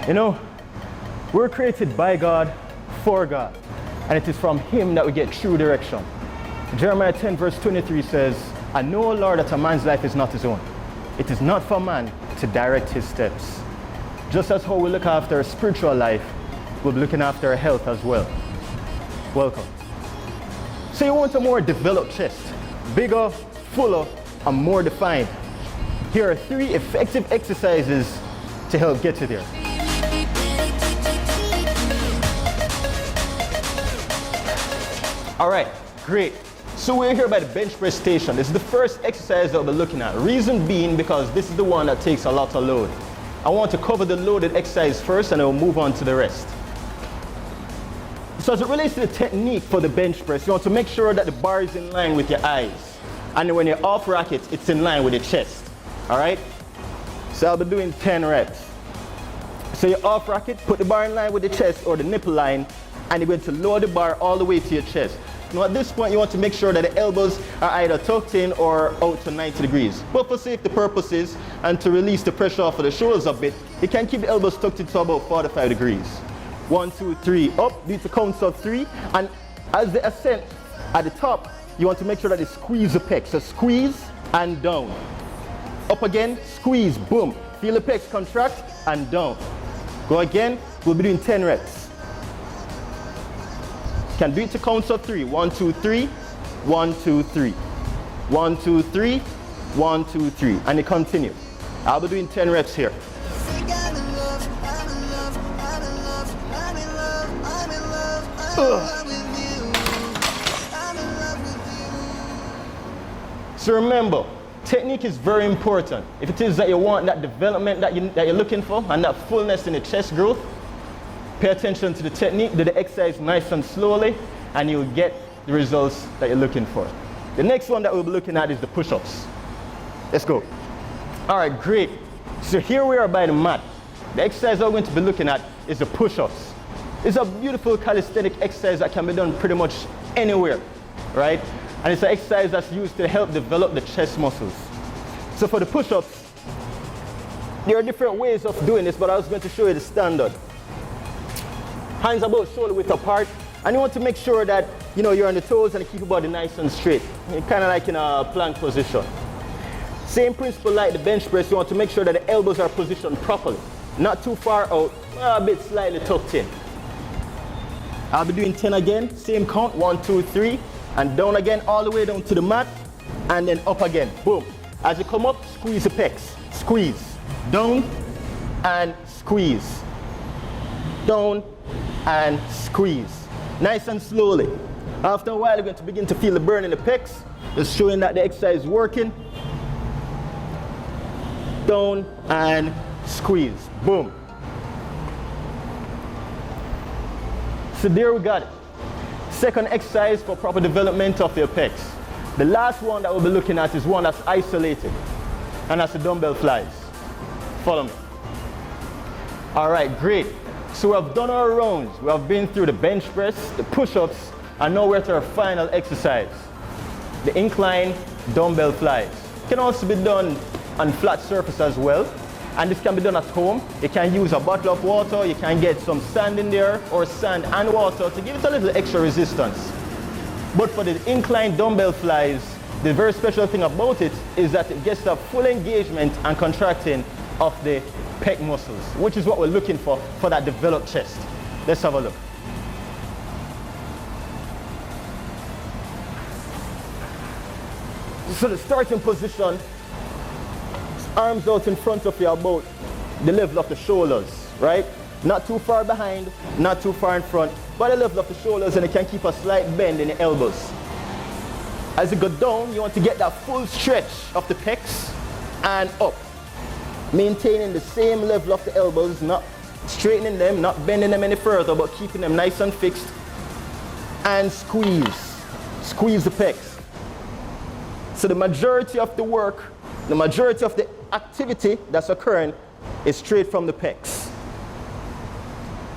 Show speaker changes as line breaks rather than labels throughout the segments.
You know, we're created by God, for God, and it is from Him that we get true direction. Jeremiah 10 verse 23 says, I know, Lord, that a man's life is not his own. It is not for man to direct his steps. Just as how we look after our spiritual life, we'll be looking after our health as well. Welcome. So you want a more developed chest, bigger, fuller, and more defined. Here are 3 effective exercises to help get you there. All right, great. So we're here by the bench press station. This is the first exercise that we'll be looking at. Reason being because this is the one that takes a lot of load. I want to cover the loaded exercise first and then we'll move on to the rest. So as it relates to the technique for the bench press, you want to make sure that the bar is in line with your eyes. And then when you're off racket, it's in line with your chest. All right? So I'll be doing 10 reps. So you're off racket, put the bar in line with the chest or the nipple line, and you're going to lower the bar all the way to your chest. Now at this point, you want to make sure that the elbows are either tucked in or out to 90 degrees. But for safety purposes and to release the pressure off of the shoulders a bit, you can keep the elbows tucked into about 45 degrees. 1, 2, 3, up, do the counts of 3. And as they ascend at the top, you want to make sure that you squeeze the pecs. So squeeze and down. Up again, squeeze, boom. Feel the pecs contract and down. Go again, we'll be doing 10 reps. Can do it to counts of 3. 1, 2, 3, 1, 2, 3. 1, 2, 3, 1, 2, 3. And you continue. I'll be doing 10 reps here. So remember, technique is very important. If it is that you want that development that you're looking for and that fullness in the chest growth, pay attention to the technique, do the exercise nice and slowly, and you'll get the results that you're looking for. The next one that we'll be looking at is the push-ups. Let's go. All right, great. So here we are by the mat. The exercise that we're going to be looking at is the push-ups. It's a beautiful calisthenic exercise that can be done pretty much anywhere, right? And it's an exercise that's used to help develop the chest muscles. So for the push-ups, there are different ways of doing this, but I was going to show you the standard. Hands about shoulder width apart, and you want to make sure that you're on the toes and keep your body nice and straight. You're kind of like in a plank position. Same principle like the bench press, you want to make sure that the elbows are positioned properly. Not too far out, a bit slightly tucked in. I'll be doing 10 again, same count, 1, 2, 3, and down again, all the way down to the mat, and then up again, boom. As you come up, squeeze the pecs, squeeze, down, and squeeze, down, and squeeze. Nice and slowly. After a while, you're going to begin to feel the burn in the pecs, just showing that the exercise is working. Down, and squeeze, boom. So there we got it. Second exercise for proper development of your pecs. The last one that we'll be looking at is one that's isolated, and that's the dumbbell flies. Follow me. All right, great. So we have done our rounds. We have been through the bench press, the push-ups, and now we're at our final exercise, the incline dumbbell flies. It can also be done on flat surface as well. And this can be done at home. You can use a bottle of water, you can get some sand in there, or sand and water to give it a little extra resistance. But for the incline dumbbell flies, the very special thing about it is that it gets a full engagement and contracting of the pec muscles, which is what we're looking for that developed chest. Let's have a look. So the starting position, arms out in front of you about the level of the shoulders, right? Not too far behind, not too far in front, but the level of the shoulders, and you can keep a slight bend in the elbows. As you go down, you want to get that full stretch of the pecs and up. Maintaining the same level of the elbows, not straightening them, not bending them any further, but keeping them nice and fixed. And squeeze. Squeeze the pecs. So the majority of the work, the majority of the activity that's occurring is straight from the pecs.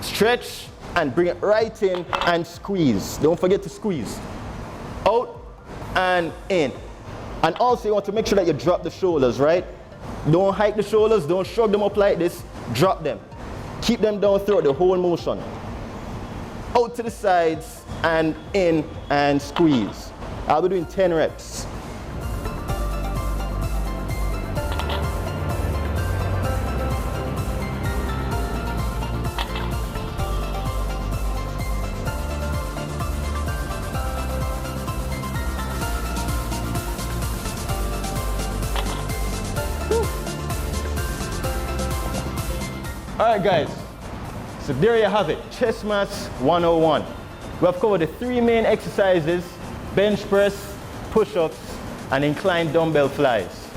Stretch and bring it right in and squeeze. Don't forget to squeeze. Out and in. And also you want to make sure that you drop the shoulders, right? Don't hike the shoulders, don't shrug them up like this, drop them. Keep them down throughout the whole motion. Out to the sides and in and squeeze. I'll be doing 10 reps. Alright guys, so there you have it, Chest Maths 101. We have covered the 3 main exercises, bench press, push-ups, and incline dumbbell flies.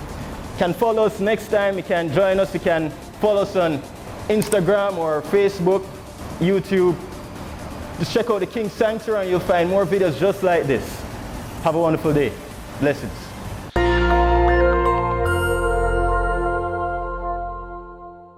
You can follow us next time, you can join us, you can follow us on Instagram or Facebook, YouTube. Just check out the King Sanctuary and you'll find more videos just like this. Have a wonderful day. Blessings.